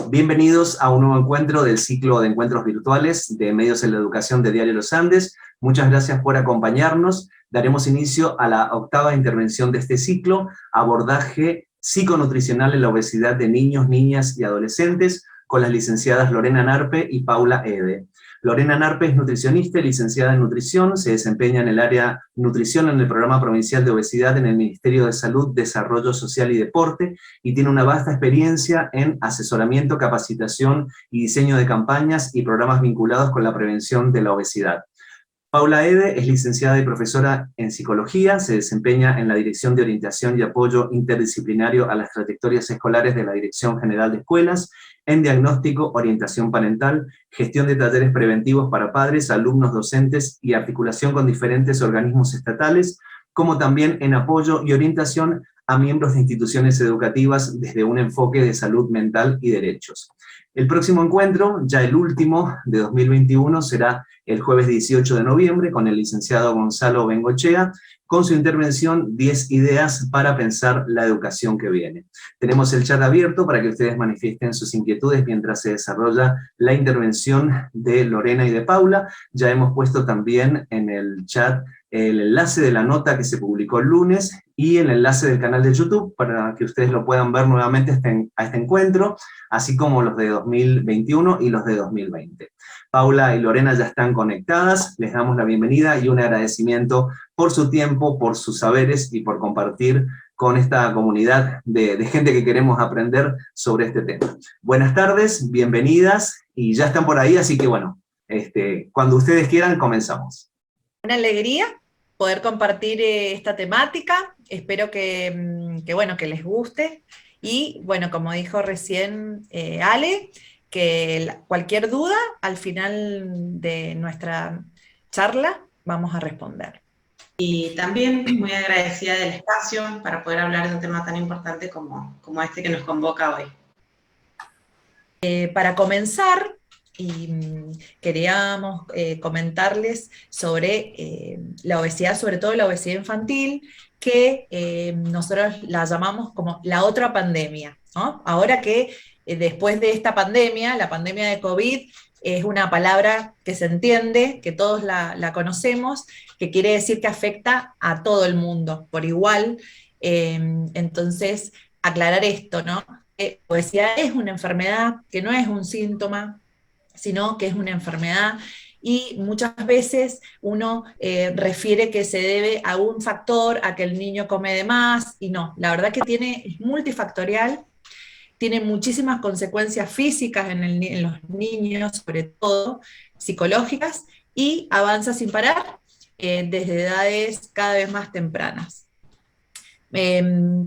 Bienvenidos a un nuevo encuentro del ciclo de encuentros virtuales de Medios en la Educación de Diario Los Andes. Muchas gracias por acompañarnos. Daremos inicio a la octava intervención de este ciclo, abordaje psiconutricional en la obesidad de niños, niñas y adolescentes, con las licenciadas Lorena Narpe y Paula Ede. Lorena Narpe es nutricionista y licenciada en nutrición, se desempeña en el área nutrición en el Programa Provincial de Obesidad en el Ministerio de Salud, Desarrollo Social y Deporte, y tiene una vasta experiencia en asesoramiento, capacitación y diseño de campañas y programas vinculados con la prevención de la obesidad. Paula Ede es licenciada y profesora en psicología, se desempeña en la Dirección de Orientación y Apoyo Interdisciplinario a las Trayectorias Escolares de la Dirección General de Escuelas, en diagnóstico, orientación parental, gestión de talleres preventivos para padres, alumnos, docentes y articulación con diferentes organismos estatales, como también en apoyo y orientación a miembros de instituciones educativas desde un enfoque de salud mental y derechos. El próximo encuentro, ya el último de 2021, será el jueves 18 de noviembre con el licenciado Gonzalo Bengochea, con su intervención 10 ideas para pensar la educación que viene. Tenemos el chat abierto para que ustedes manifiesten sus inquietudes mientras se desarrolla la intervención de Lorena y de Paula. Ya hemos puesto también en el chat el enlace de la nota que se publicó el lunes y el enlace del canal de YouTube para que ustedes lo puedan ver nuevamente a este encuentro, así como los de 2021 y los de 2020. Paula y Lorena ya están conectadas, les damos la bienvenida y un agradecimiento por su tiempo, por sus saberes y por compartir con esta comunidad de gente que queremos aprender sobre este tema. Buenas tardes, bienvenidas, y ya están por ahí, así que bueno, cuando ustedes quieran comenzamos. Una alegría poder compartir esta temática, espero que les guste, y bueno, como dijo recién Ale, que cualquier duda al final de nuestra charla vamos a responder. Y también muy agradecida del espacio para poder hablar de un tema tan importante como este que nos convoca hoy. Para comenzar, queríamos comentarles sobre la obesidad, sobre todo la obesidad infantil, que nosotros la llamamos como la otra pandemia, ¿no? Ahora que después de esta pandemia, la pandemia de COVID, es una palabra que se entiende, que todos la conocemos, que quiere decir que afecta a todo el mundo por igual. Entonces, aclarar esto, ¿no? Obesidad es una enfermedad, que no es un síntoma, sino que es una enfermedad, y muchas veces uno refiere que se debe a un factor, a que el niño come de más, y no, la verdad que es multifactorial, tiene muchísimas consecuencias físicas en los niños, sobre todo psicológicas, y avanza sin parar desde edades cada vez más tempranas.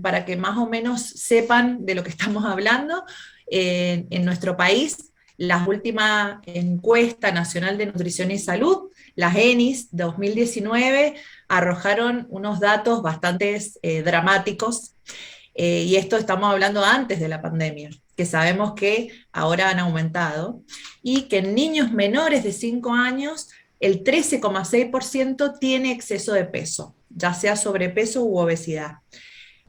Para que más o menos sepan de lo que estamos hablando, en nuestro país, la última encuesta nacional de nutrición y salud, las ENIS 2019, arrojaron unos datos bastante dramáticos, y esto estamos hablando antes de la pandemia, que sabemos que ahora han aumentado, y que en niños menores de 5 años, el 13,6% tiene exceso de peso, ya sea sobrepeso u obesidad.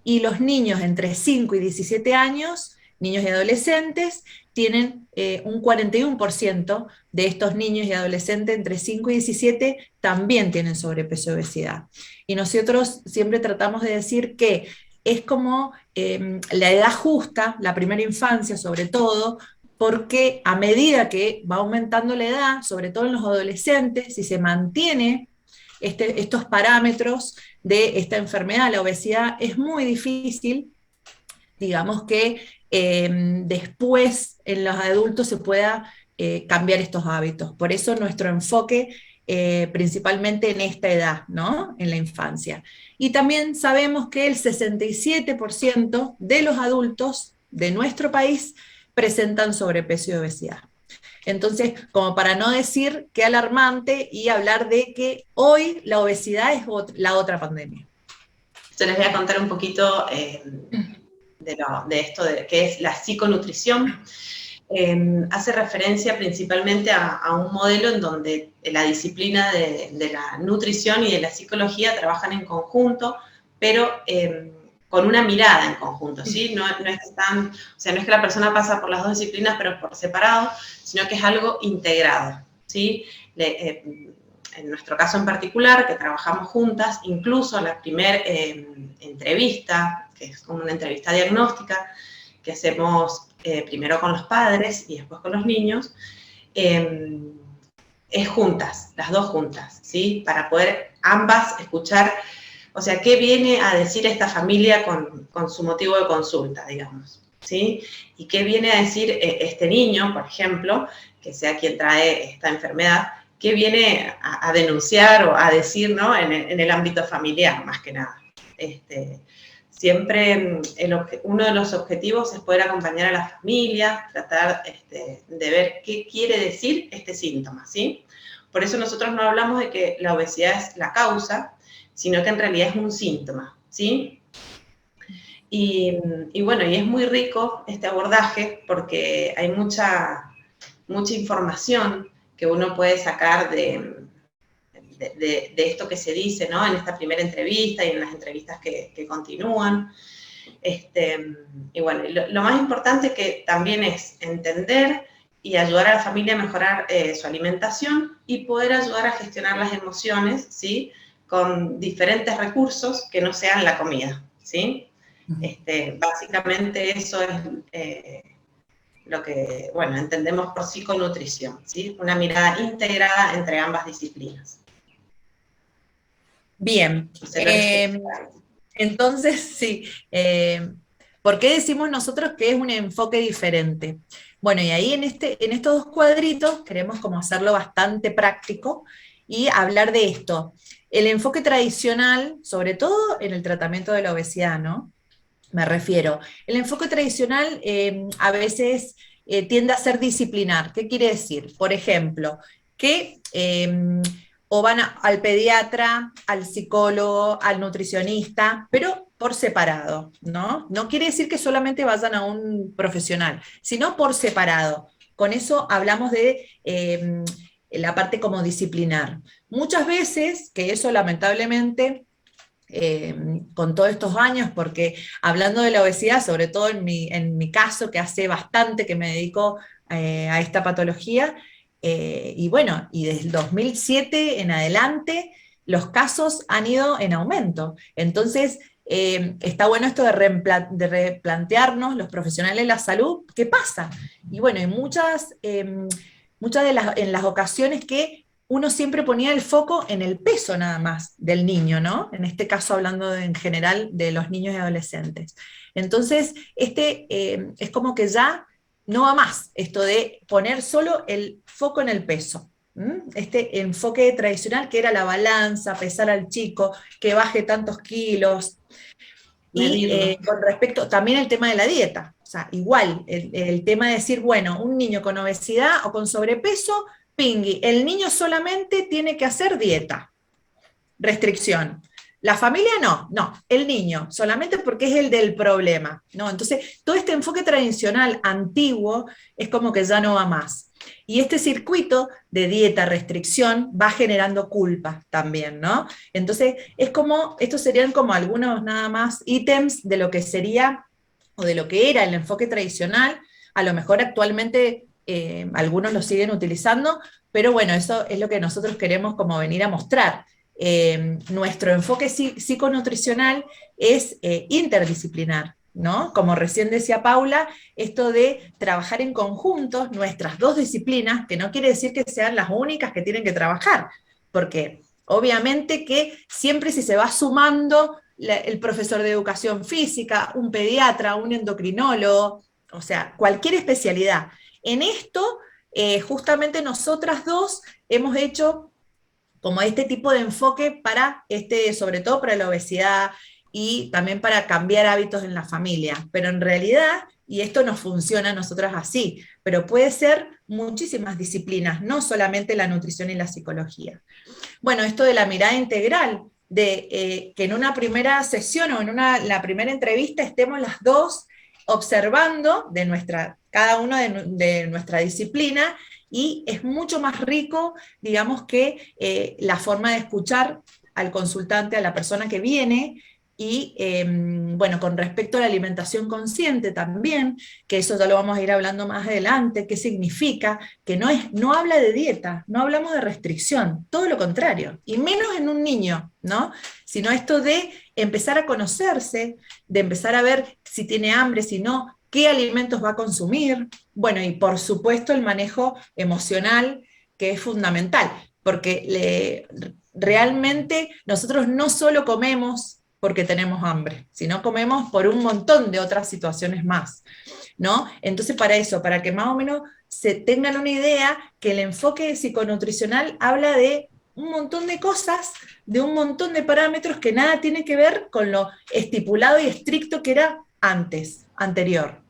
Y los niños entre 5 y 17 años, niños y adolescentes, tienen un 41% de estos niños y adolescentes entre 5 y 17 también tienen sobrepeso y obesidad. Y nosotros siempre tratamos de decir que es como la edad justa, la primera infancia sobre todo, porque a medida que va aumentando la edad, sobre todo en los adolescentes, si se mantiene estos parámetros de esta enfermedad, la obesidad, es muy difícil, digamos, que después en los adultos se pueda cambiar estos hábitos. Por eso nuestro enfoque principalmente en esta edad, ¿no? En la infancia. Y también sabemos que el 67% de los adultos de nuestro país presentan sobrepeso y obesidad. Entonces, como para no decir qué alarmante, y hablar de que hoy la obesidad es la otra pandemia. Yo les voy a contar un poquito de esto, de qué es la psiconutrición. Hace referencia principalmente a un modelo en donde la disciplina de la nutrición y de la psicología trabajan en conjunto, pero con una mirada en conjunto, ¿sí? No es que o sea, no es que la persona pasa por las dos disciplinas, pero por separado, sino que es algo integrado, ¿sí? En nuestro caso en particular, que trabajamos juntas, incluso la primera entrevista, que es como una entrevista diagnóstica, que hacemos primero con los padres y después con los niños, es juntas, las dos juntas, ¿sí? Para poder ambas escuchar, o sea, qué viene a decir esta familia con su motivo de consulta, digamos, ¿sí? Y qué viene a decir este niño, por ejemplo, que sea quien trae esta enfermedad, qué viene a denunciar o a decir, ¿no? En el ámbito familiar, más que nada. Siempre uno de los objetivos es poder acompañar a la familia, tratar de ver qué quiere decir este síntoma, ¿sí? Por eso nosotros no hablamos de que la obesidad es la causa, sino que en realidad es un síntoma, ¿sí? Y bueno, y es muy rico este abordaje porque hay mucha información que uno puede sacar de esto que se dice, ¿no? En esta primera entrevista y en las entrevistas que continúan. Y bueno, lo más importante que también es entender y ayudar a la familia a mejorar su alimentación y poder ayudar a gestionar las emociones, ¿sí? Con diferentes recursos que no sean la comida, ¿sí? Básicamente eso es lo que, bueno, entendemos por psiconutrición, ¿sí? Una mirada integrada entre ambas disciplinas. Bien, entonces sí, ¿por qué decimos nosotros que es un enfoque diferente? Bueno, y ahí en estos dos cuadritos queremos como hacerlo bastante práctico y hablar de esto. El enfoque tradicional, sobre todo en el tratamiento de la obesidad, ¿no? Me refiero. El enfoque tradicional a veces tiende a ser disciplinar. ¿Qué quiere decir? Por ejemplo, que o van al pediatra, al psicólogo, al nutricionista, pero por separado, ¿no? No quiere decir que solamente vayan a un profesional, sino por separado. Con eso hablamos de la parte como disciplinar. Muchas veces, que eso lamentablemente con todos estos años, porque hablando de la obesidad, sobre todo en mi caso, que hace bastante que me dedico a esta patología, y bueno, y desde el 2007 en adelante, los casos han ido en aumento. Entonces, está bueno esto de replantearnos, los profesionales de la salud, ¿qué pasa? Y bueno, hay muchas en las ocasiones que uno siempre ponía el foco en el peso nada más del niño, ¿no? En este caso hablando en general de los niños y adolescentes. Entonces, es como que ya no va más esto de poner solo el foco en el peso. Este enfoque tradicional que era la balanza, pesar al chico, que baje tantos kilos. Y con respecto también el tema de la dieta. O sea, igual, el tema de decir, bueno, un niño con obesidad o con sobrepeso, pingui, el niño solamente tiene que hacer dieta, restricción. La familia no, el niño, solamente porque es el del problema, ¿no? Entonces, todo este enfoque tradicional antiguo es como que ya no va más. Y este circuito de dieta, restricción, va generando culpa también, ¿no? Entonces, estos serían como algunos nada más ítems de lo que sería, o de lo que era el enfoque tradicional. A lo mejor actualmente algunos lo siguen utilizando, pero bueno, eso es lo que nosotros queremos como venir a mostrar. Nuestro enfoque psiconutricional es interdisciplinar, ¿no? Como recién decía Paula, esto de trabajar en conjuntos nuestras dos disciplinas, que no quiere decir que sean las únicas que tienen que trabajar, porque obviamente que siempre si se va sumando el profesor de educación física, un pediatra, un endocrinólogo, o sea, cualquier especialidad. En esto, justamente nosotras dos hemos hecho como este tipo de enfoque para sobre todo para la obesidad y también para cambiar hábitos en la familia. Pero en realidad, y esto nos funciona a nosotros así, pero puede ser muchísimas disciplinas, no solamente la nutrición y la psicología. Bueno, esto de la mirada integral, de que en una primera sesión o en la primera entrevista estemos las dos observando cada uno de nuestra disciplina, y es mucho más rico, digamos, que la forma de escuchar al consultante, a la persona que viene, Y bueno, con respecto a la alimentación consciente también, que eso ya lo vamos a ir hablando más adelante, qué significa, que no habla de dieta, no hablamos de restricción, todo lo contrario, y menos en un niño, ¿no? Sino esto de empezar a conocerse, de empezar a ver si tiene hambre, si no, qué alimentos va a consumir, bueno, y por supuesto el manejo emocional, que es fundamental, porque realmente nosotros no solo comemos porque tenemos hambre, sino comemos por un montón de otras situaciones más, ¿no? Entonces para eso, para que más o menos se tengan una idea que el enfoque psiconutricional habla de un montón de cosas, de un montón de parámetros que nada tiene que ver con lo estipulado y estricto que era anterior.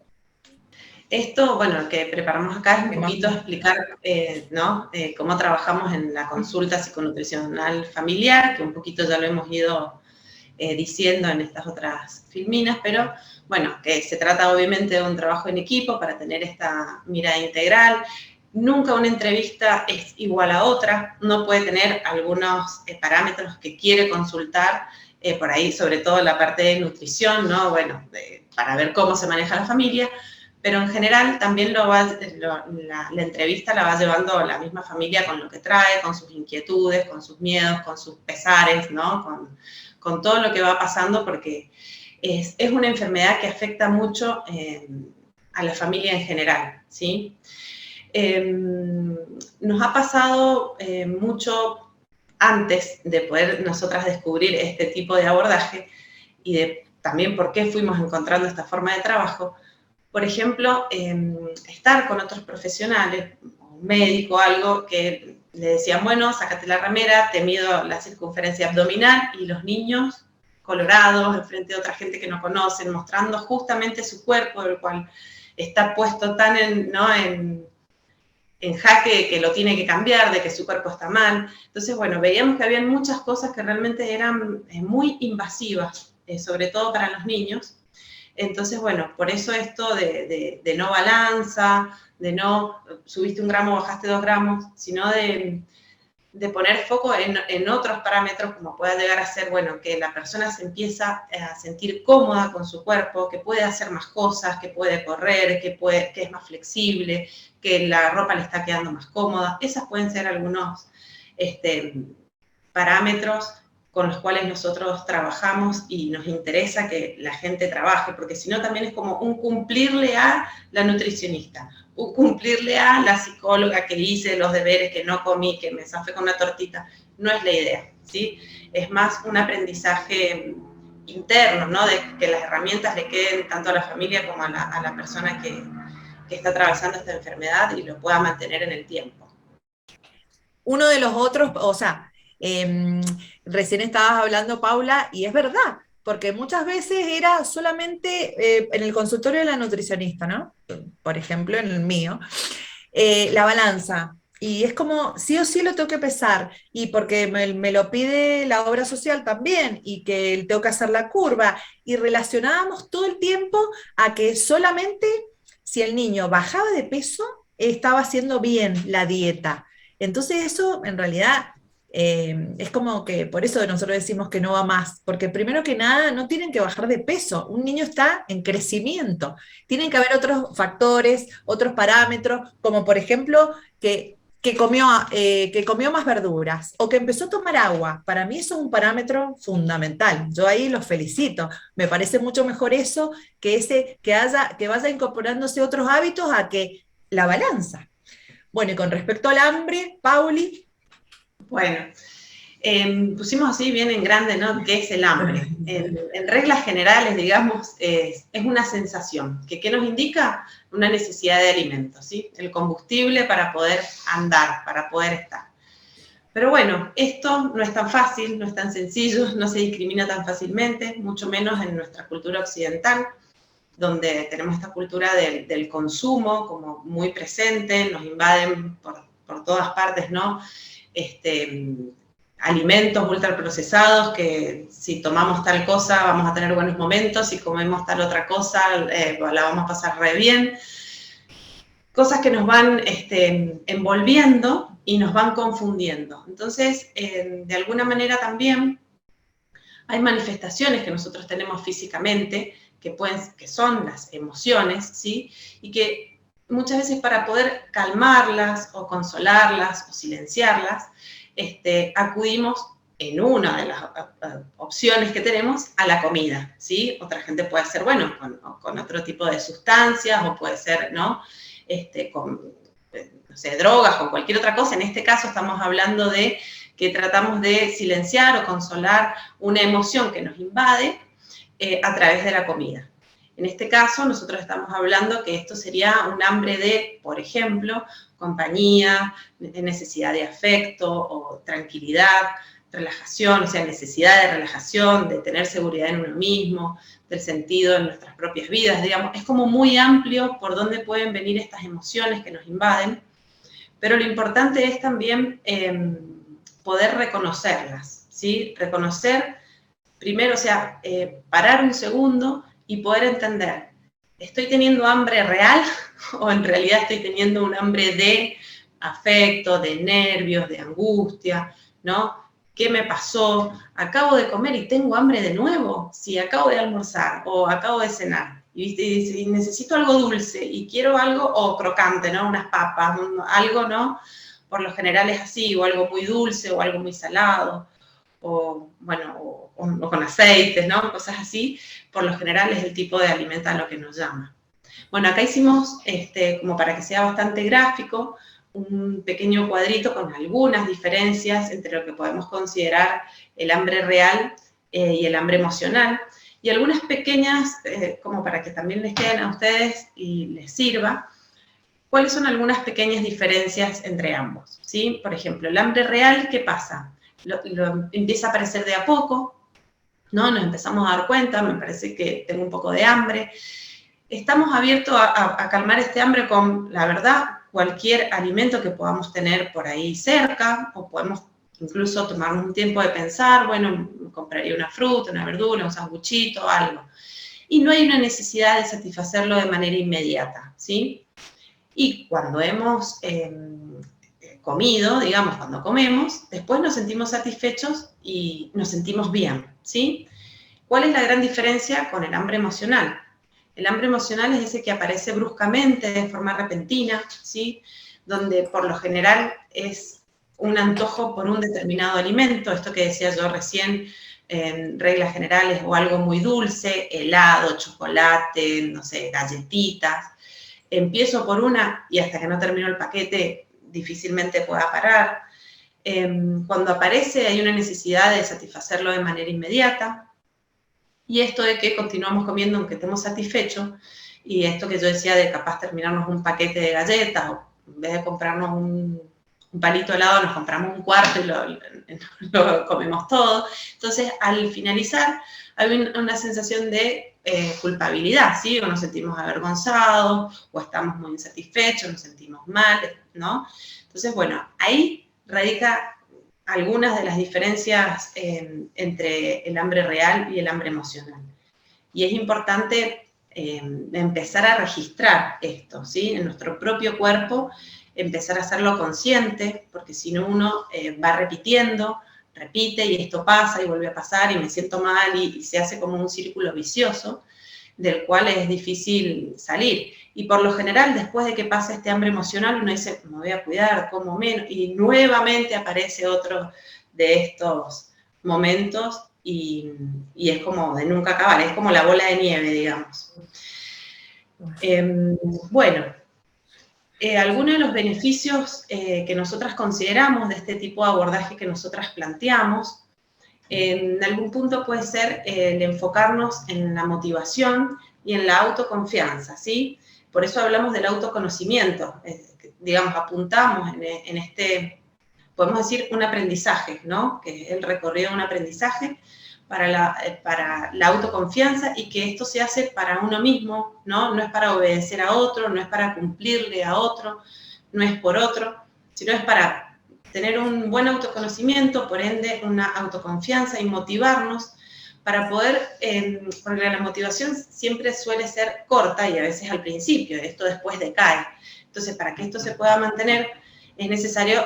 Esto, bueno, que preparamos acá es un poquito explicar, ¿no? Cómo trabajamos en la consulta psiconutricional familiar, que un poquito ya lo hemos ido diciendo en estas otras filminas, pero bueno, que se trata obviamente de un trabajo en equipo para tener esta mirada integral. Nunca una entrevista es igual a otra, uno puede tener algunos parámetros que quiere consultar, por ahí sobre todo la parte de nutrición, ¿no? Bueno, para ver cómo se maneja la familia, pero en general también la entrevista la va llevando la misma familia con lo que trae, con sus inquietudes, con sus miedos, con sus pesares, ¿no? Con todo lo que va pasando, porque es una enfermedad que afecta mucho a la familia en general, ¿sí? Nos ha pasado mucho antes de poder nosotras descubrir este tipo de abordaje y de también por qué fuimos encontrando esta forma de trabajo. Por ejemplo, estar con otros profesionales, un médico, algo que le decían, bueno, sácate la remera, te mido la circunferencia abdominal, y los niños colorados, enfrente de otra gente que no conocen, mostrando justamente su cuerpo, el cual está puesto tan en jaque que lo tiene que cambiar, de que su cuerpo está mal. Entonces, bueno, veíamos que había muchas cosas que realmente eran muy invasivas, sobre todo para los niños. Entonces, bueno, por eso esto de no balanza, de no subiste 1 gramo, bajaste 2 gramos, sino de poner foco en otros parámetros, como pueda llegar a ser, bueno, que la persona se empieza a sentir cómoda con su cuerpo, que puede hacer más cosas, que puede correr, que es más flexible, que la ropa le está quedando más cómoda. Esas pueden ser algunos parámetros con los cuales nosotros trabajamos y nos interesa que la gente trabaje, porque si no también es como un cumplirle a la nutricionista, un cumplirle a la psicóloga que hice los deberes, que no comí, que me zafé con una tortita. No es la idea, ¿sí? Es más un aprendizaje interno, ¿no? De que las herramientas le queden tanto a la familia como a la persona que está atravesando esta enfermedad y lo pueda mantener en el tiempo. Uno de los otros, o sea, recién estabas hablando, Paula, y es verdad, porque muchas veces era solamente en el consultorio de la nutricionista, ¿no? Por ejemplo, en el mío, la balanza. Y es como, sí o sí lo tengo que pesar, y porque me lo pide la obra social también, y que tengo que hacer la curva, y relacionábamos todo el tiempo a que solamente si el niño bajaba de peso, estaba haciendo bien la dieta. Entonces eso en realidad es como que por eso nosotros decimos que no va más, porque primero que nada no tienen que bajar de peso, un niño está en crecimiento, tienen que haber otros factores, otros parámetros, como por ejemplo que comió más verduras o que empezó a tomar agua. Para mí eso es un parámetro fundamental, yo ahí los felicito, me parece mucho mejor eso que vaya incorporándose otros hábitos a que la balanza. Bueno, y con respecto al hambre, Pauli. Bueno, pusimos así bien en grande, ¿no? ¿Qué es el hambre? En reglas generales, digamos, es una sensación. ¿Qué nos indica? Una necesidad de alimento, ¿sí? El combustible para poder andar, para poder estar. Pero bueno, esto no es tan fácil, no es tan sencillo, no se discrimina tan fácilmente, mucho menos en nuestra cultura occidental, donde tenemos esta cultura del consumo como muy presente, nos invaden por todas partes, ¿no? Alimentos ultraprocesados, que si tomamos tal cosa vamos a tener buenos momentos, si comemos tal otra cosa la vamos a pasar re bien. Cosas que nos van envolviendo y nos van confundiendo. Entonces, de alguna manera también hay manifestaciones que nosotros tenemos físicamente, que son las emociones, ¿sí? Y que muchas veces para poder calmarlas, o consolarlas, o silenciarlas, acudimos en una de las opciones que tenemos a la comida, ¿sí? Otra gente puede ser, bueno, con otro tipo de sustancias, o puede ser, ¿no? Con, no sé, drogas, o cualquier otra cosa. En este caso estamos hablando de que tratamos de silenciar o consolar una emoción que nos invade a través de la comida. En este caso, nosotros estamos hablando que esto sería un hambre de, por ejemplo, compañía, necesidad de afecto o tranquilidad, relajación, o sea, necesidad de relajación, de tener seguridad en uno mismo, del sentido en nuestras propias vidas, digamos. Es como muy amplio por dónde pueden venir estas emociones que nos invaden, pero lo importante es también poder reconocerlas, ¿sí? Reconocer primero, o sea, parar un segundo y poder entender, ¿estoy teniendo hambre real o en realidad estoy teniendo un hambre de afecto, de nervios, de angustia, ¿no? ¿Qué me pasó? ¿Acabo de comer y tengo hambre de nuevo? Sí, acabo de almorzar o acabo de cenar y necesito algo dulce y quiero algo, o crocante, ¿no? Unas papas, algo, ¿no? Por lo general es así, o algo muy dulce o algo muy salado, o, bueno, o con aceites, ¿no? Cosas así. Por lo general es el tipo de alimento a lo que nos llama. Bueno, acá hicimos, como para que sea bastante gráfico, un pequeño cuadrito con algunas diferencias entre lo que podemos considerar el hambre real y el hambre emocional, y algunas pequeñas, como para que también les queden a ustedes y les sirva, cuáles son algunas pequeñas diferencias entre ambos, ¿sí? Por ejemplo, el hambre real, ¿qué pasa? Empieza a aparecer de a poco, ¿no? Nos empezamos a dar cuenta, me parece que tengo un poco de hambre. Estamos abiertos a calmar este hambre con, la verdad, cualquier alimento que podamos tener por ahí cerca, o podemos incluso tomarnos un tiempo de pensar, bueno, compraría una fruta, una verdura, un sanguchito, algo. Y no hay una necesidad de satisfacerlo de manera inmediata, ¿sí? Y cuando hemos comido, digamos, cuando comemos, después nos sentimos satisfechos y nos sentimos bien, ¿sí? ¿Cuál es la gran diferencia con el hambre emocional? El hambre emocional es ese que aparece bruscamente, de forma repentina, ¿sí? Donde por lo general es un antojo por un determinado alimento, esto que decía yo recién, en reglas generales, o algo muy dulce, helado, chocolate, no sé, galletitas. Empiezo por una y hasta que no termino el paquete difícilmente pueda parar. Cuando aparece hay una necesidad de satisfacerlo de manera inmediata. Y esto de que continuamos comiendo aunque estemos satisfechos, y esto que yo decía de capaz terminarnos un paquete de galletas, o en vez de comprarnos un palito de helado, nos compramos un cuarto y lo comemos todo. Entonces, al finalizar, hay una sensación de culpabilidad, ¿sí? O nos sentimos avergonzados, o estamos muy insatisfechos, nos sentimos mal, ¿no? Entonces, bueno, ahí radica algunas de las diferencias entre el hambre real y el hambre emocional. Y es importante empezar a registrar esto, ¿sí? En nuestro propio cuerpo, empezar a hacerlo consciente, porque si no uno va repitiendo, repite y esto pasa y vuelve a pasar y me siento mal y se hace como un círculo vicioso del cual es difícil salir. Y por lo general, después de que pasa este hambre emocional, uno dice, me voy a cuidar, como menos, y nuevamente aparece otro de estos momentos y es como de nunca acabar, es como la bola de nieve, digamos. Bueno, algunos de los beneficios que nosotras consideramos de este tipo de abordaje que nosotras planteamos, en algún punto puede ser el enfocarnos en la motivación y en la autoconfianza, ¿sí? Por eso hablamos del autoconocimiento, digamos, apuntamos en este, podemos decir, un aprendizaje, ¿no? Que es el recorrido de un aprendizaje para la autoconfianza, y que esto se hace para uno mismo, ¿no? No es para obedecer a otro, no es para cumplirle a otro, no es por otro, sino es para tener un buen autoconocimiento, por ende una autoconfianza, y motivarnos para poder, porque la motivación siempre suele ser corta y a veces al principio, esto después decae. Entonces, para que esto se pueda mantener, es necesario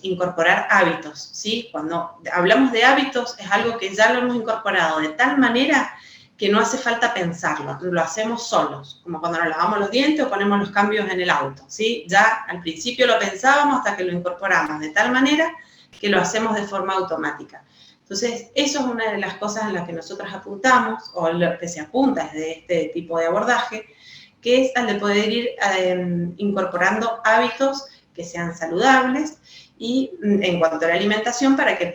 incorporar hábitos, ¿sí? Cuando hablamos de hábitos, es algo que ya lo hemos incorporado de tal manera que no hace falta pensarlo, lo hacemos solos, como cuando nos lavamos los dientes o ponemos los cambios en el auto, ¿sí? Ya al principio lo pensábamos hasta que lo incorporamos de tal manera que lo hacemos de forma automática. Entonces, eso es una de las cosas en las que nosotros apuntamos, o lo que se apunta desde este tipo de abordaje, que es al de poder ir incorporando hábitos que sean saludables y en cuanto a la alimentación para que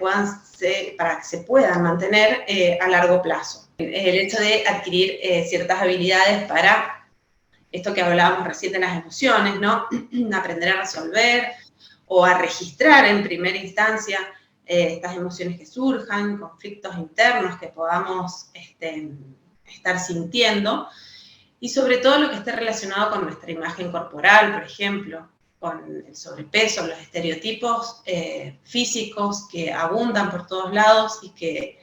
se puedan mantener a largo plazo. El hecho de adquirir ciertas habilidades para esto que hablábamos recién de las emociones, ¿no? Aprender a resolver o a registrar en primera instancia estas emociones que surjan, conflictos internos que podamos estar sintiendo, y sobre todo lo que esté relacionado con nuestra imagen corporal, por ejemplo, con el sobrepeso, los estereotipos físicos que abundan por todos lados y que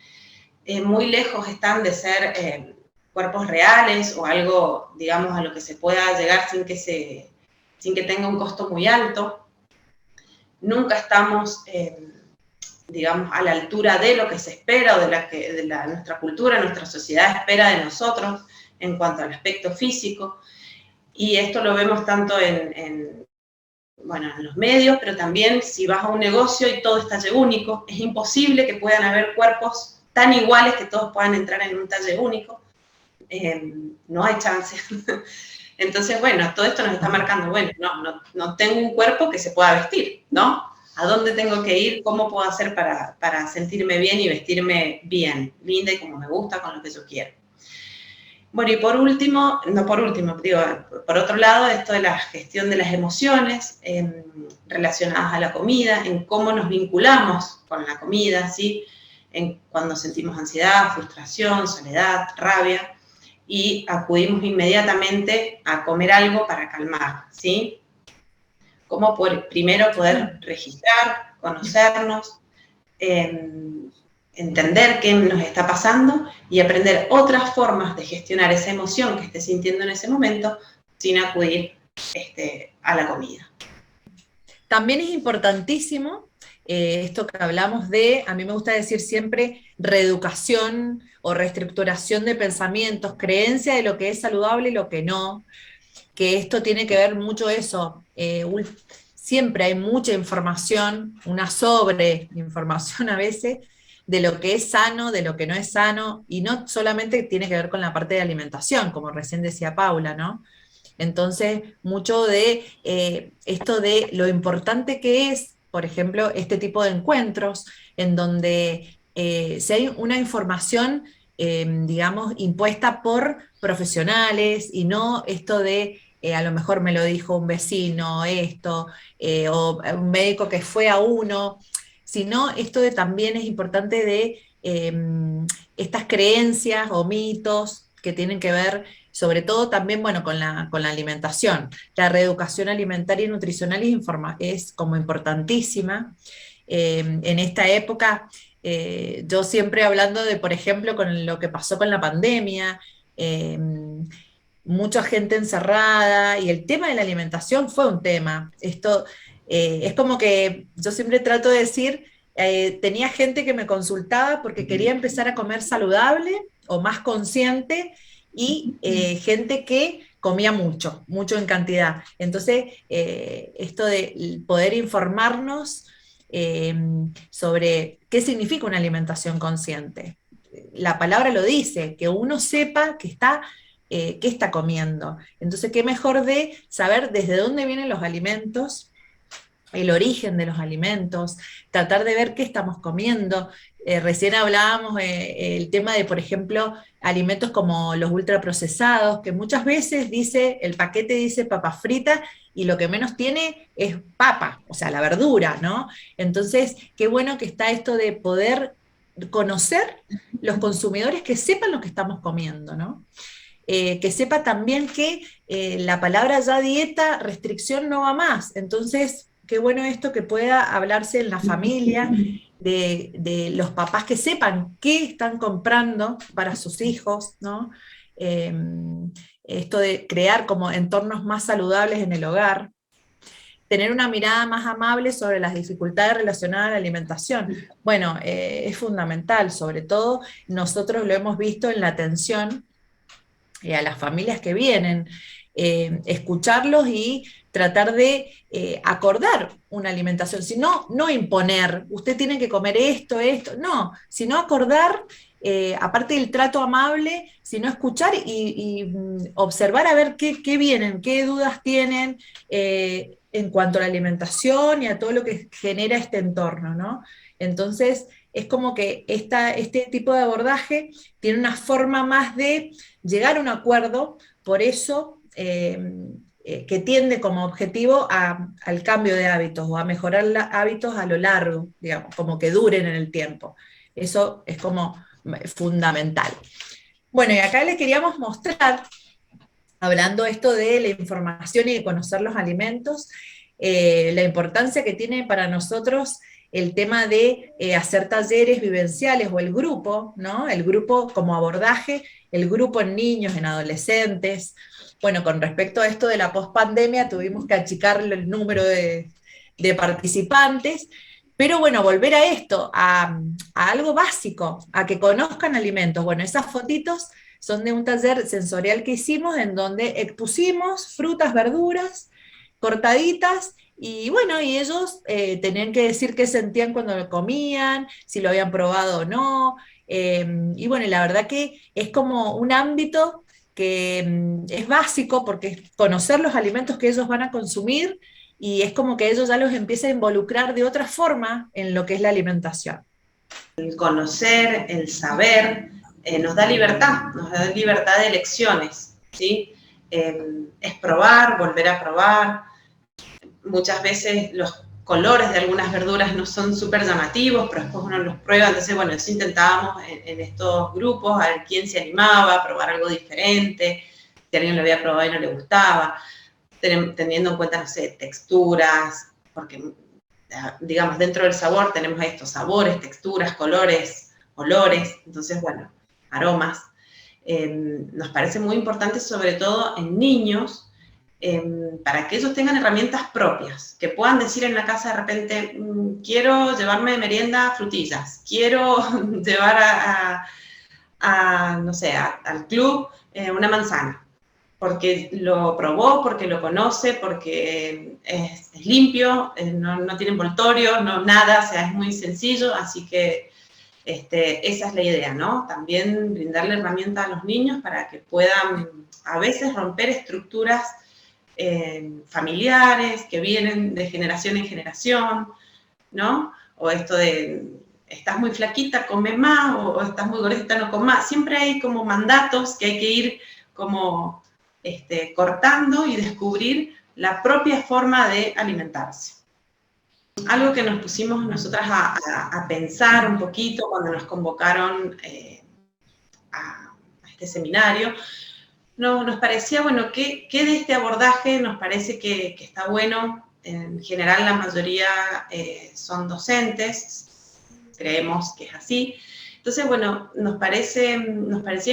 muy lejos están de ser cuerpos reales o algo, digamos, a lo que se pueda llegar sin que tenga un costo muy alto. Nunca estamos, digamos, a la altura de lo que se espera o nuestra cultura, nuestra sociedad espera de nosotros en cuanto al aspecto físico. Y esto lo vemos tanto en los medios, pero también si vas a un negocio y todo es talle único, es imposible que puedan haber cuerpos tan iguales que todos puedan entrar en un talle único. No hay chance. Entonces, bueno, todo esto nos está marcando, bueno, no tengo un cuerpo que se pueda vestir, ¿no? ¿A dónde tengo que ir? ¿Cómo puedo hacer para sentirme bien y vestirme bien, linda y como me gusta, con lo que yo quiero? Bueno, y por otro lado, esto de la gestión de las emociones relacionadas a la comida, en cómo nos vinculamos con la comida, ¿sí? Cuando sentimos ansiedad, frustración, soledad, rabia, y acudimos inmediatamente a comer algo para calmar, ¿sí? Cómo primero poder registrar, conocernos, entender qué nos está pasando y aprender otras formas de gestionar esa emoción que esté sintiendo en ese momento sin acudir a la comida. También es importantísimo esto que hablamos de, a mí me gusta decir siempre, reeducación o reestructuración de pensamientos, creencia de lo que es saludable y lo que no, que esto tiene que ver mucho eso. Siempre hay mucha información, una sobreinformación a veces, de lo que es sano, de lo que no es sano, y no solamente tiene que ver con la parte de alimentación, como recién decía Paula, ¿no? Entonces, mucho de esto de lo importante que es, por ejemplo, este tipo de encuentros, en donde si hay una información, digamos, impuesta por profesionales, y no esto de a lo mejor me lo dijo un vecino, o un médico que fue a uno, sino esto también es importante de estas creencias o mitos que tienen que ver, sobre todo también, bueno, con la alimentación. La reeducación alimentaria y nutricional es como importantísima. En esta época, yo siempre hablando de, por ejemplo, con lo que pasó con la pandemia, mucha gente encerrada, y el tema de la alimentación fue un tema. Esto es como que yo siempre trato de decir, tenía gente que me consultaba porque quería empezar a comer saludable o más consciente, y gente que comía mucho, mucho en cantidad. Entonces, esto de poder informarnos sobre qué significa una alimentación consciente. La palabra lo dice, que uno sepa que qué está comiendo. Entonces, qué mejor de saber desde dónde vienen los alimentos, el origen de los alimentos, tratar de ver qué estamos comiendo. Recién hablábamos el tema de, por ejemplo, alimentos como los ultraprocesados, que muchas veces el paquete dice papas fritas, y lo que menos tiene es papa, o sea, la verdura, ¿no? Entonces, qué bueno que está esto de poder conocer los consumidores, que sepan lo que estamos comiendo, ¿no? Que sepa también que la palabra ya dieta, restricción no va más. Entonces, qué bueno esto que pueda hablarse en la familia, de los papás que sepan qué están comprando para sus hijos, ¿no? Esto de crear como entornos más saludables en el hogar. tener una mirada más amable sobre las dificultades relacionadas a la alimentación. Bueno, es fundamental, sobre todo nosotros lo hemos visto en la atención a las familias que vienen, escucharlos y tratar de acordar una alimentación, sino no imponer, usted tiene que comer esto, no, sino acordar, aparte del trato amable, sino escuchar y observar a ver qué vienen, qué dudas tienen en cuanto a la alimentación y a todo lo que genera este entorno, ¿no? Entonces, es como que este tipo de abordaje tiene una forma más de llegar a un acuerdo, por eso que tiende como objetivo al cambio de hábitos o a mejorar hábitos a lo largo, digamos, como que duren en el tiempo. Eso es como fundamental. Bueno, y acá les queríamos mostrar, hablando esto de la información y de conocer los alimentos, la importancia que tiene para nosotros el tema de hacer talleres vivenciales o el grupo, ¿no? El grupo como abordaje, el grupo en niños, en adolescentes. Bueno, con respecto a esto de la pospandemia, tuvimos que achicar el número de participantes, pero bueno, volver a esto, a algo básico, a que conozcan alimentos. Bueno, esas fotitos son de un taller sensorial que hicimos en donde expusimos frutas, verduras, cortaditas, y bueno, y ellos tenían que decir qué sentían cuando lo comían, si lo habían probado o no, y bueno, y la verdad que es como un ámbito que es básico porque es conocer los alimentos que ellos van a consumir y es como que ellos ya los empiezan a involucrar de otra forma en lo que es la alimentación. El conocer, el saber, nos da libertad de elecciones, ¿sí? Es probar, volver a probar. Muchas veces los colores de algunas verduras no son súper llamativos, pero después uno los prueba. Entonces, bueno, eso intentábamos en estos grupos, a ver quién se animaba a probar algo diferente, si alguien lo había probado y no le gustaba, teniendo en cuenta, no sé, texturas, porque, digamos, dentro del sabor tenemos estos sabores, texturas, colores, olores, entonces, bueno, aromas. Nos parece muy importante, sobre todo en niños, para que ellos tengan herramientas propias, que puedan decir en la casa de repente, quiero llevarme de merienda frutillas, quiero llevar no sé, al club una manzana, porque lo probó, porque lo conoce, porque es limpio, no tiene envoltorio, no nada, o sea, es muy sencillo, así que esa es la idea, ¿no? También brindarle herramientas a los niños para que puedan a veces romper estructuras familiares que vienen de generación en generación, ¿no? O esto de, estás muy flaquita, come más, o estás muy gordita, no come más. Siempre hay como mandatos que hay que ir como cortando y descubrir la propia forma de alimentarse. Algo que nos pusimos nosotras a pensar un poquito cuando nos convocaron a este seminario, nos parecía, bueno, ¿qué de este abordaje nos parece que está bueno? En general, la mayoría son docentes, creemos que es así. Entonces, bueno, nos parecía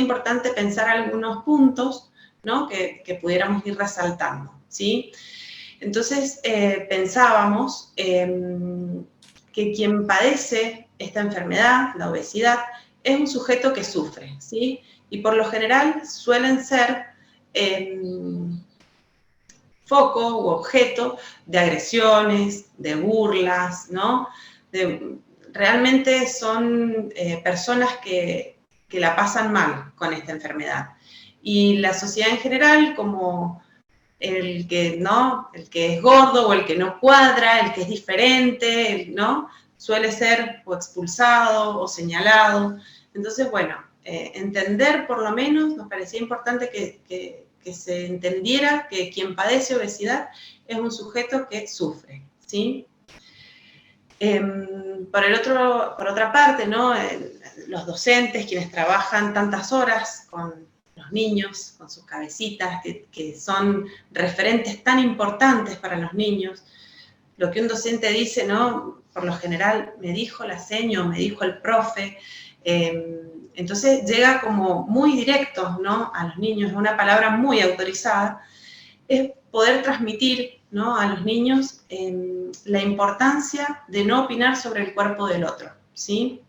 importante pensar algunos puntos, ¿no? que pudiéramos ir resaltando, ¿sí? Entonces, pensábamos que quien padece esta enfermedad, la obesidad, es un sujeto que sufre, ¿sí? Y por lo general suelen ser foco u objeto de agresiones, de burlas, ¿no? Realmente son personas que la pasan mal con esta enfermedad. Y la sociedad en general, como el que es gordo o el que no cuadra, el que es diferente, ¿no? Suele ser o expulsado o señalado. Entonces, bueno, entender por lo menos, nos parecía importante que se entendiera que quien padece obesidad es un sujeto que sufre, ¿sí? Por otra parte, ¿no? Los docentes, quienes trabajan tantas horas con los niños, con sus cabecitas, que son referentes tan importantes para los niños, lo que un docente dice, ¿no? Por lo general, me dijo la seño, me dijo el profe, entonces llega como muy directo, ¿no? A los niños, es una palabra muy autorizada, es poder transmitir, ¿no?, a los niños la importancia de no opinar sobre el cuerpo del otro, ¿sí?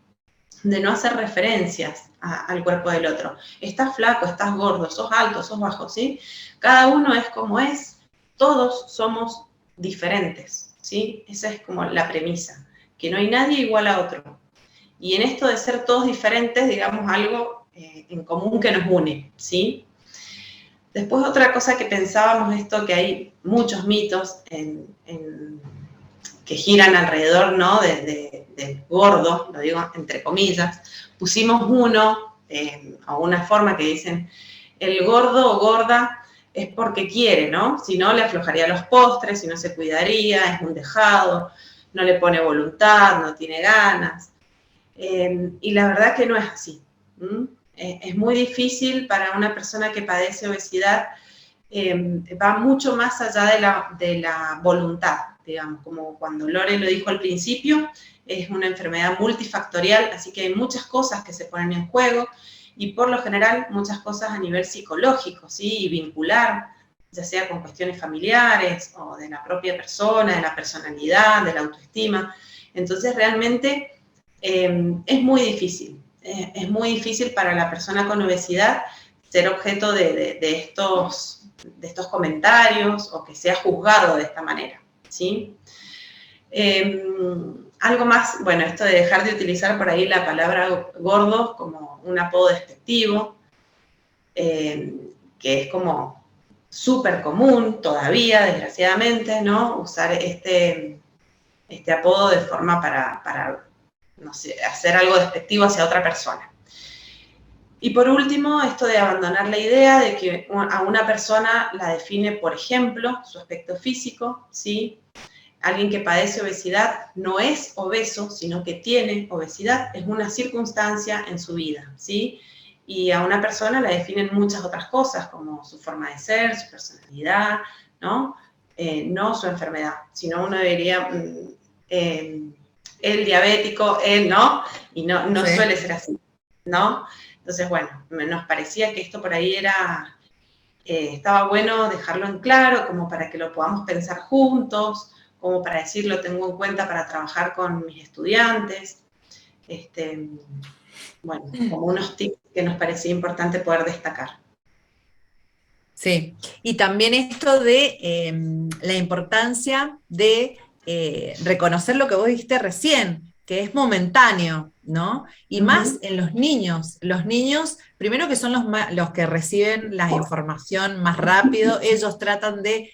De no hacer referencias al cuerpo del otro. Estás flaco, estás gordo, sos alto, sos bajo, ¿sí? Cada uno es como es, todos somos diferentes, ¿sí? Esa es como la premisa, que no hay nadie igual a otro. Y en esto de ser todos diferentes, digamos, algo en común que nos une, ¿sí? Después otra cosa que pensábamos esto, que hay muchos mitos que giran alrededor, ¿no?, del gordo, lo digo entre comillas. Pusimos uno, o una forma que dicen, el gordo o gorda es porque quiere, ¿no? Si no, le aflojaría los postres, si no se cuidaría, es un dejado, no le pone voluntad, no tiene ganas. Y la verdad que no es así. Es muy difícil para una persona que padece obesidad, va mucho más allá de la voluntad, digamos, como cuando Lore lo dijo al principio, es una enfermedad multifactorial, así que hay muchas cosas que se ponen en juego, y por lo general muchas cosas a nivel psicológico, ¿sí? Y vincular, ya sea con cuestiones familiares, o de la propia persona, de la personalidad, de la autoestima. Entonces realmente es muy difícil. Es muy difícil para la persona con obesidad ser objeto de estos comentarios o que sea juzgado de esta manera, ¿sí? Algo más, bueno, esto de dejar de utilizar por ahí la palabra gordo como un apodo despectivo, que es como súper común todavía, desgraciadamente, ¿no? Usar este apodo de forma para no sé, hacer algo despectivo hacia otra persona. Y por último, esto de abandonar la idea de que a una persona la define, por ejemplo, su aspecto físico, ¿sí? Alguien que padece obesidad no es obeso, sino que tiene obesidad, es una circunstancia en su vida, ¿sí? Y a una persona la definen muchas otras cosas, como su forma de ser, su personalidad, ¿no? No su enfermedad, sino uno debería... el diabético, él, ¿no? Y no sí. Suele ser así, ¿no? Entonces, bueno, nos parecía que esto por ahí estaba bueno dejarlo en claro, como para que lo podamos pensar juntos, como para decir, lo tengo en cuenta para trabajar con mis estudiantes. Bueno, como unos tips que nos parecía importante poder destacar. Sí, y también esto de la importancia de reconocer lo que vos dijiste recién, que es momentáneo, ¿no? Y más en los niños. Los niños, primero que son los que reciben la información más rápido, ellos tratan de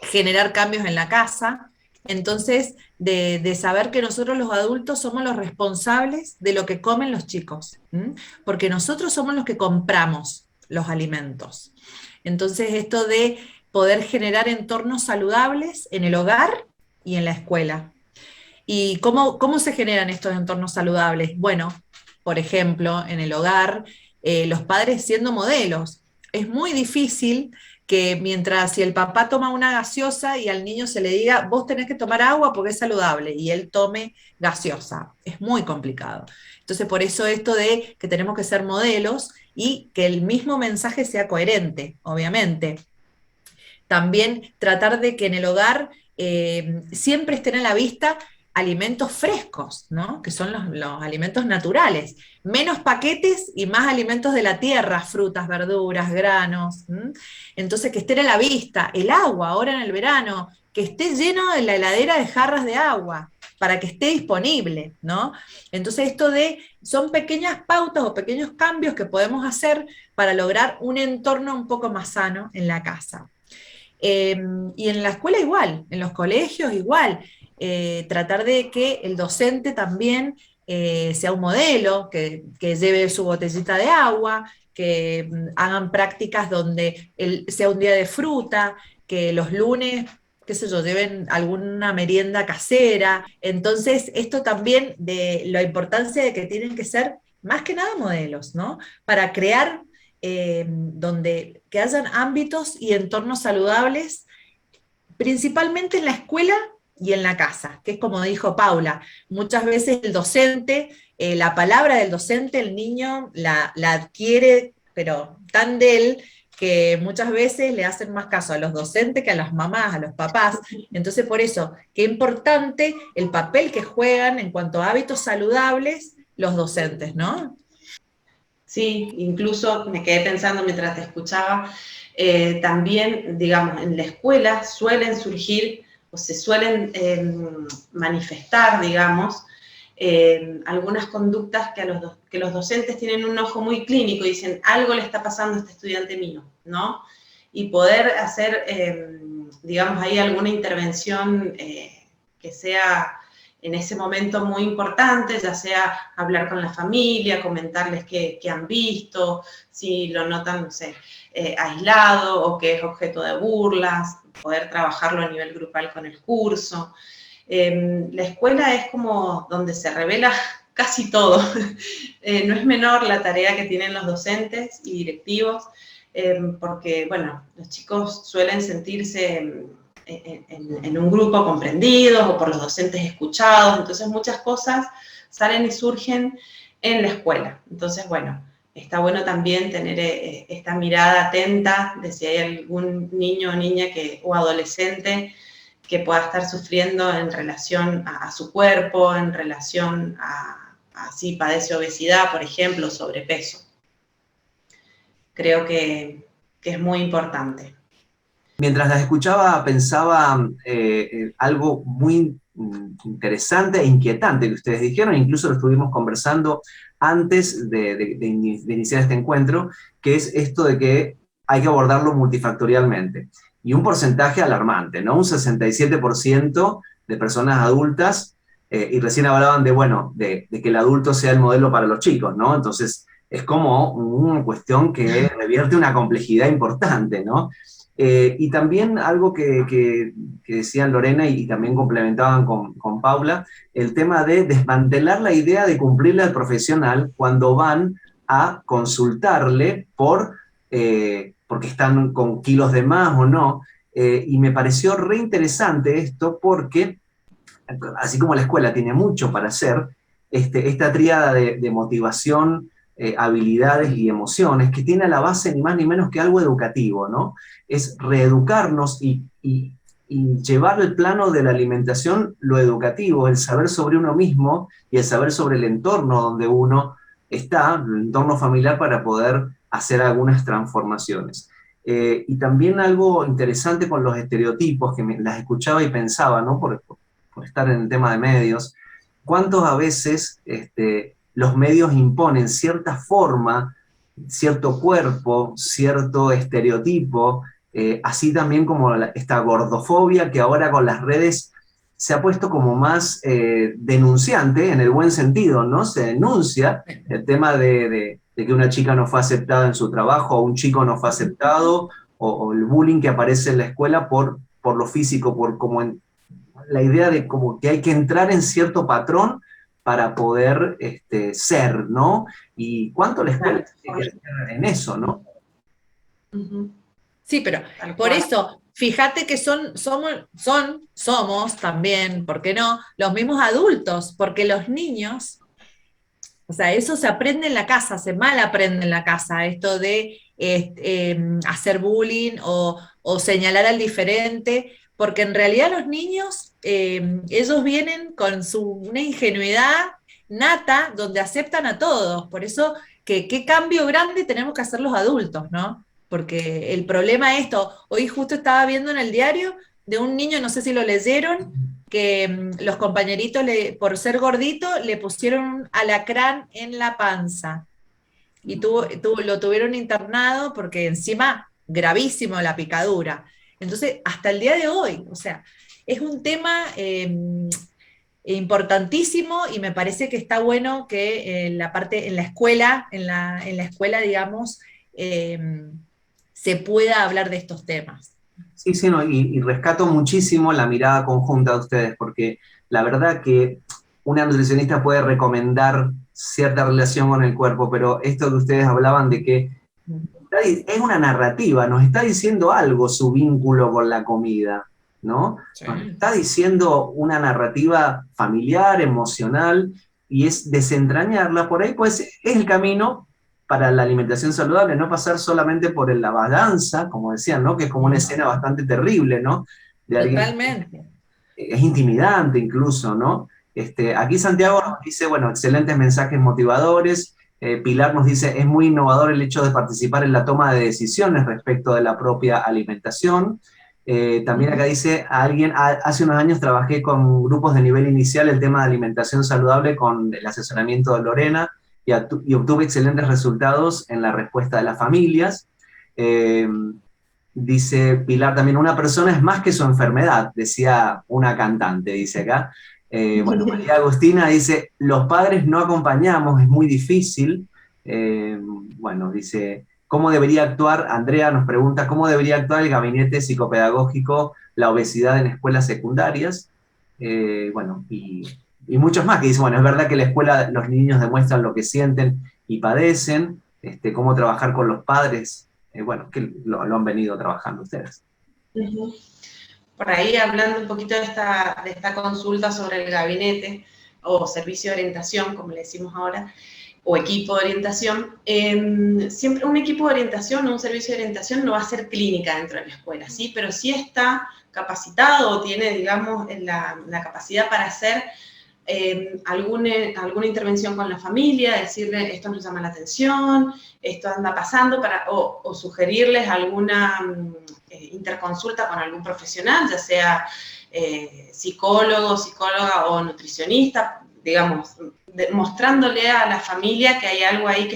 generar cambios en la casa, entonces de saber que nosotros los adultos somos los responsables de lo que comen los chicos, porque nosotros somos los que compramos los alimentos. Entonces esto de poder generar entornos saludables en el hogar y en la escuela. ¿Y cómo se generan estos entornos saludables? Bueno, por ejemplo, en el hogar, los padres siendo modelos. Es muy difícil que mientras si el papá toma una gaseosa y al niño se le diga, vos tenés que tomar agua porque es saludable, y él tome gaseosa. Es muy complicado. Entonces, por eso esto de que tenemos que ser modelos y que el mismo mensaje sea coherente, obviamente. También tratar de que en el hogar siempre estén a la vista alimentos frescos, ¿no? Que son los alimentos naturales, menos paquetes y más alimentos de la tierra, frutas, verduras, granos. Entonces, que estén a la vista, el agua ahora en el verano, que esté lleno de la heladera de jarras de agua, para que esté disponible, ¿no? Entonces, son pequeñas pautas o pequeños cambios que podemos hacer para lograr un entorno un poco más sano en la casa. Y en la escuela igual, en los colegios igual, tratar de que el docente también sea un modelo, que lleve su botellita de agua, que hagan prácticas donde sea un día de fruta, que los lunes, qué sé yo, lleven alguna merienda casera. Entonces, esto también de la importancia de que tienen que ser más que nada modelos, ¿no? Para crear donde que hayan ámbitos y entornos saludables, principalmente en la escuela y en la casa, que es como dijo Paula, muchas veces el docente, la palabra del docente, el niño la adquiere, pero tan de él, que muchas veces le hacen más caso a los docentes que a las mamás, a los papás. Entonces, por eso, qué importante el papel que juegan en cuanto a hábitos saludables los docentes, ¿no? Sí, incluso me quedé pensando mientras te escuchaba, también, digamos, en la escuela suelen surgir o se suelen manifestar, digamos, algunas conductas que los docentes tienen un ojo muy clínico y dicen, algo le está pasando a este estudiante mío, ¿no? Y poder hacer, digamos, ahí alguna intervención que sea en ese momento muy importante, ya sea hablar con la familia, comentarles qué han visto, si lo notan, no sé, aislado o que es objeto de burlas, poder trabajarlo a nivel grupal con el curso. La escuela es como donde se revela casi todo. No es menor la tarea que tienen los docentes y directivos, porque, bueno, los chicos suelen sentirse en un grupo comprendidos o por los docentes escuchados, entonces muchas cosas salen y surgen en la escuela. Entonces, bueno, está bueno también tener esta mirada atenta de si hay algún niño o niña o adolescente que pueda estar sufriendo en relación a su cuerpo, en relación a si padece obesidad, por ejemplo, sobrepeso. Creo que es muy importante. Mientras las escuchaba, pensaba algo muy interesante e inquietante que ustedes dijeron, incluso lo estuvimos conversando antes de iniciar este encuentro, que es esto de que hay que abordarlo multifactorialmente. Y un porcentaje alarmante, ¿no? Un 67% de personas adultas, y recién hablaban de que el adulto sea el modelo para los chicos, ¿no? Entonces, es como una cuestión que revierte una complejidad importante, ¿no? Y también algo que decían Lorena y también complementaban con Paula, el tema de desmantelar la idea de cumplirle al profesional cuando van a consultarle porque están con kilos de más o no. Y me pareció re interesante esto porque, así como la escuela tiene mucho para hacer, esta tríada de motivación, habilidades y emociones, que tiene a la base ni más ni menos que algo educativo, ¿no? Es reeducarnos y llevar el plano de la alimentación, lo educativo, el saber sobre uno mismo y el saber sobre el entorno donde uno está, el entorno familiar, para poder hacer algunas transformaciones. Y también algo interesante con los estereotipos, que las escuchaba y pensaba, ¿no? Por estar en el tema de medios, cuántos a veces los medios imponen cierta forma, cierto cuerpo, cierto estereotipo, así también como esta gordofobia que ahora con las redes se ha puesto como más denunciante, en el buen sentido, ¿no? Se denuncia el tema de que una chica no fue aceptada en su trabajo, o un chico no fue aceptado, o el bullying que aparece en la escuela por lo físico, la idea de como que hay que entrar en cierto patrón para poder ser, ¿no? Y cuánto la escuela tiene que ser en eso, ¿no? Sí, pero por eso, fíjate que somos también, ¿por qué no?, los mismos adultos, porque los niños, o sea, eso se aprende en la casa, se mal aprende en la casa, esto de hacer bullying o señalar al diferente, porque en realidad los niños, ellos vienen con una ingenuidad nata donde aceptan a todos, por eso qué cambio grande tenemos que hacer los adultos, ¿no? Porque el problema es esto, hoy justo estaba viendo en el diario de un niño, no sé si lo leyeron, que los compañeritos, por ser gordito, le pusieron un alacrán en la panza. Y lo tuvieron internado porque encima gravísimo la picadura. Entonces, hasta el día de hoy, o sea, es un tema importantísimo y me parece que está bueno que en la escuela, digamos, se pueda hablar de estos temas. Sí, sí, no, y rescato muchísimo la mirada conjunta de ustedes, porque la verdad que una nutricionista puede recomendar cierta relación con el cuerpo, pero esto que ustedes hablaban de que es una narrativa, nos está diciendo algo su vínculo con la comida, ¿no? Sí. Nos está diciendo una narrativa familiar, emocional, y es desentrañarla. Por ahí, pues, es el camino para la alimentación saludable, no pasar solamente por la balanza, como decían, ¿no? Que es como una escena bastante terrible, ¿no? De alguien, Totalmente. es intimidante incluso, ¿no? Aquí Santiago nos dice, bueno, excelentes mensajes motivadores. Pilar nos dice, es muy innovador el hecho de participar en la toma de decisiones respecto de la propia alimentación. También acá dice, hace unos años trabajé con grupos de nivel inicial el tema de alimentación saludable con el asesoramiento de Lorena y obtuve excelentes resultados en la respuesta de las familias. Dice Pilar también, una persona es más que su enfermedad, decía una cantante, dice acá. Bueno, María Agustina dice, los padres no acompañamos, es muy difícil. Bueno, dice, ¿cómo debería actuar? Andrea nos pregunta, ¿cómo debería actuar el gabinete psicopedagógico, la obesidad en escuelas secundarias? Bueno, y muchos más que dicen, bueno, es verdad que en la escuela los niños demuestran lo que sienten y padecen, cómo trabajar con los padres, bueno, que lo han venido trabajando ustedes. Por ahí, hablando un poquito de esta consulta sobre el gabinete o servicio de orientación, como le decimos ahora, o equipo de orientación, siempre un equipo de orientación o un servicio de orientación no va a ser clínica dentro de la escuela, ¿sí? Pero sí está capacitado o tiene, digamos, la capacidad para hacer alguna intervención con la familia, decirle esto nos llama la atención, esto anda pasando, o sugerirles alguna interconsulta con algún profesional, ya sea psicólogo, psicóloga o nutricionista, digamos, mostrándole a la familia que hay algo ahí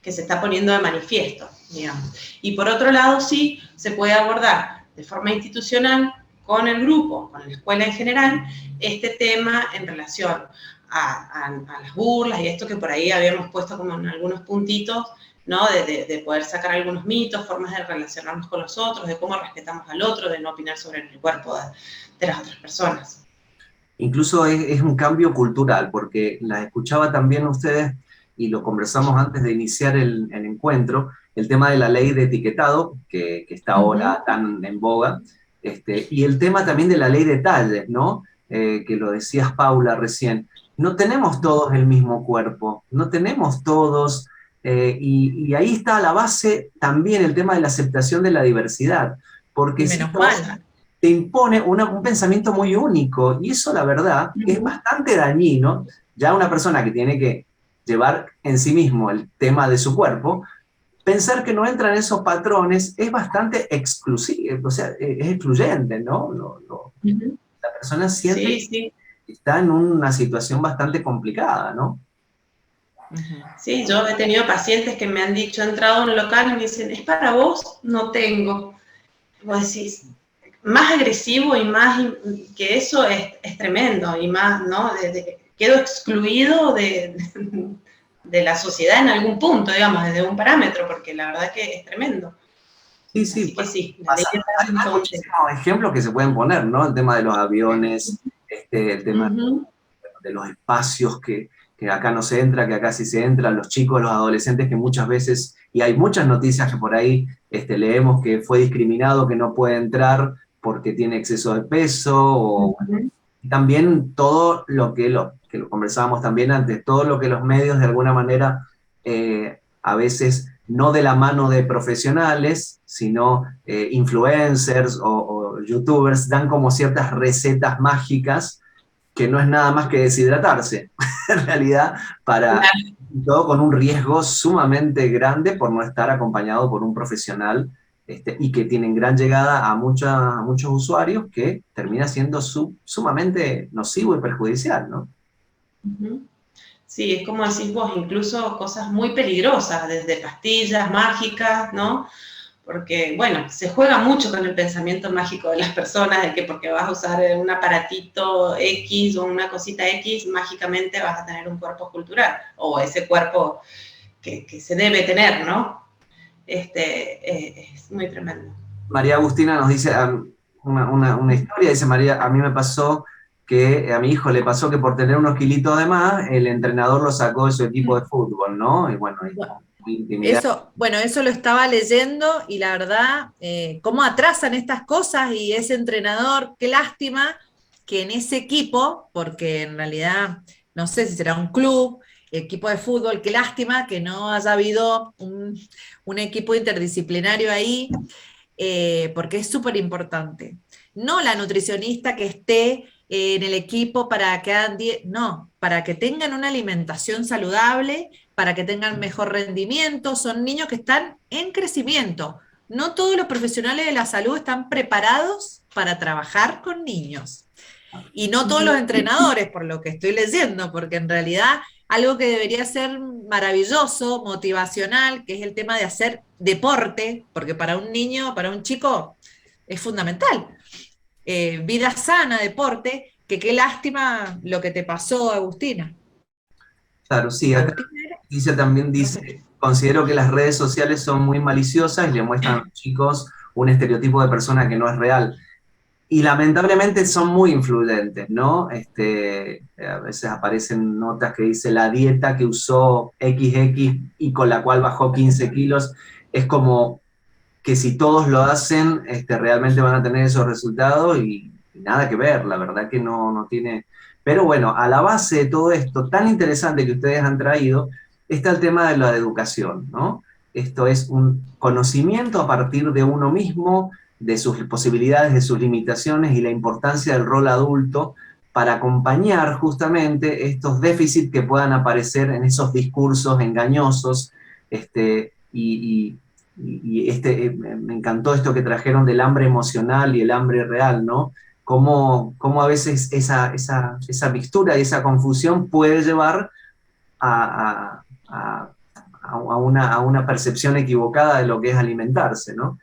que se está poniendo de manifiesto, digamos. Y por otro lado, sí, se puede abordar de forma institucional con el grupo, con la escuela en general, este tema en relación a las burlas y esto que por ahí habíamos puesto como en algunos puntitos, ¿no? De poder sacar algunos mitos, formas de relacionarnos con los otros, de cómo respetamos al otro, de no opinar sobre el cuerpo de las otras personas. Incluso es un cambio cultural, porque las escuchaba también ustedes, y lo conversamos antes de iniciar el encuentro, el tema de la ley de etiquetado, que está ahora tan en boga, y el tema también de la ley de talles, ¿no? Que lo decías, Paula, recién. No tenemos todos el mismo cuerpo, no tenemos todos, y ahí está a la base también el tema de la aceptación de la diversidad, porque Menos mal. te impone un pensamiento muy único, y eso la verdad es bastante dañino. Ya una persona que tiene que llevar en sí mismo el tema de su cuerpo, pensar que no entra en esos patrones es bastante exclusivo, o sea, es excluyente, ¿no? La persona siente que está en una situación bastante complicada, ¿no? Sí, yo he tenido pacientes que me han dicho, he entrado a un local y me dicen, ¿es para vos? No tengo. Vos decís, más agresivo y más que eso es tremendo, y más, ¿no? Quedo excluido de la sociedad en algún punto, digamos, desde un parámetro, porque la verdad que es tremendo. Sí, Así que sí, la ley hay muchísimos ejemplos que se pueden poner, ¿no? El tema de los aviones, el tema de los espacios que acá no se entra, que acá sí se entra, los chicos, los adolescentes que muchas veces, y hay muchas noticias que por ahí leemos que fue discriminado, que no puede entrar porque tiene exceso de peso, o y también todo que lo conversábamos también antes, todo lo que los medios de alguna manera a veces no de la mano de profesionales, sino influencers o youtubers dan como ciertas recetas mágicas que no es nada más que deshidratarse, en realidad, todo con un riesgo sumamente grande por no estar acompañado por un profesional, y que tienen gran llegada a muchos usuarios, que termina siendo sumamente nocivo y perjudicial, ¿no? Sí, es como decís vos, incluso cosas muy peligrosas, desde pastillas mágicas, ¿no? Porque, bueno, se juega mucho con el pensamiento mágico de las personas, de que porque vas a usar un aparatito X o una cosita X, mágicamente vas a tener un cuerpo escultural, o ese cuerpo que se debe tener, ¿no? Es muy tremendo. María Agustina nos dice una historia, dice María, a mí me pasó que a mi hijo le pasó que por tener unos kilitos de más, el entrenador lo sacó de su equipo de fútbol, ¿no? Y bueno, eso lo estaba leyendo, y la verdad, cómo atrasan estas cosas, y ese entrenador, qué lástima que en ese equipo, porque en realidad no sé si será un club, equipo de fútbol, qué lástima que no haya habido un equipo interdisciplinario ahí, porque es súper importante. No la nutricionista que esté en el equipo para que hagan no, para que tengan una alimentación saludable, para que tengan mejor rendimiento, son niños que están en crecimiento. No todos los profesionales de la salud están preparados para trabajar con niños. Y no todos los entrenadores, por lo que estoy leyendo, porque en realidad algo que debería ser maravilloso, motivacional, que es el tema de hacer deporte, porque para un niño, para un chico, es fundamental. Vida sana, deporte, que qué lástima lo que te pasó, Agustina. Claro, sí, acá también dice, considero que las redes sociales son muy maliciosas y le muestran a los chicos un estereotipo de persona que no es real. Y lamentablemente son muy influyentes, ¿no? A veces aparecen notas que dice la dieta que usó XX y con la cual bajó 15 kilos. Es como que si todos lo hacen, realmente van a tener esos resultados y nada que ver, la verdad que no tiene... Pero bueno, a la base de todo esto tan interesante que ustedes han traído, está el tema de la educación, ¿no? Esto es un conocimiento a partir de uno mismo, de sus posibilidades, de sus limitaciones y la importancia del rol adulto para acompañar justamente estos déficits que puedan aparecer en esos discursos engañosos. Me encantó esto que trajeron del hambre emocional y el hambre real, ¿no? Cómo a veces esa mixtura y esa confusión puede llevar a una percepción equivocada de lo que es alimentarse, ¿no?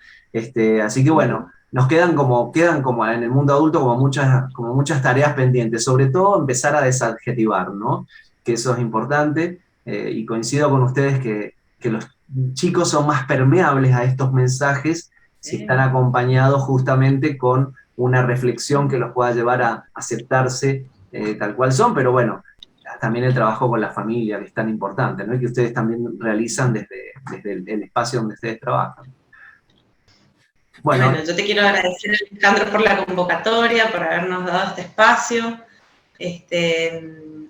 Así que bueno, quedan como en el mundo adulto como muchas tareas pendientes, sobre todo empezar a desadjetivar, ¿no? Que eso es importante, y coincido con ustedes que los chicos son más permeables a estos mensajes si están acompañados justamente con una reflexión que los pueda llevar a aceptarse tal cual son, pero bueno, también el trabajo con la familia, que es tan importante, ¿no? Y que ustedes también realizan desde el espacio donde ustedes trabajan. Bueno, yo te quiero agradecer, Alejandro, por la convocatoria, por habernos dado este espacio.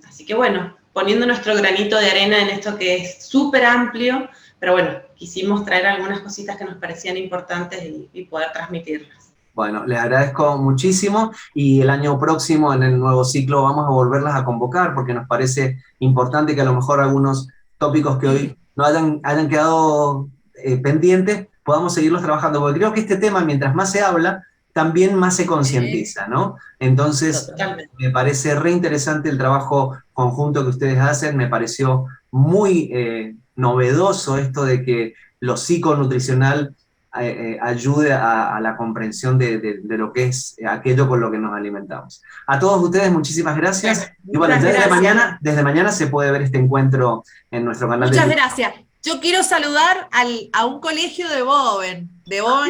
Así que bueno, poniendo nuestro granito de arena en esto que es súper amplio, pero bueno, quisimos traer algunas cositas que nos parecían importantes y poder transmitirlas. Bueno, les agradezco muchísimo y el año próximo en el nuevo ciclo vamos a volverlas a convocar porque nos parece importante que a lo mejor algunos tópicos que hoy no hayan quedado pendientes podamos seguirlos trabajando, porque creo que este tema, mientras más se habla, también más se concientiza, ¿no? Entonces, totalmente. Me parece re interesante el trabajo conjunto que ustedes hacen, me pareció muy novedoso esto de que lo psiconutricional ayude a la comprensión de lo que es aquello con lo que nos alimentamos. A todos ustedes, muchísimas gracias. Y bueno, desde mañana se puede ver este encuentro en nuestro canal. Muchas gracias. Yo quiero saludar a un colegio de Boven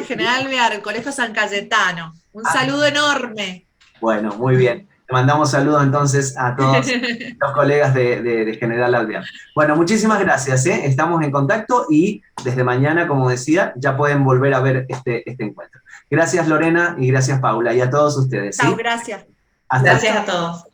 General Alvear, el Colegio San Cayetano. Un saludo enorme. Bueno, muy bien. Le mandamos saludos entonces a todos los colegas de General Alvear. Bueno, muchísimas gracias, ¿eh? Estamos en contacto y desde mañana, como decía, ya pueden volver a ver este encuentro. Gracias, Lorena, y gracias, Paula, y a todos ustedes. Chao, gracias. Gracias a todos.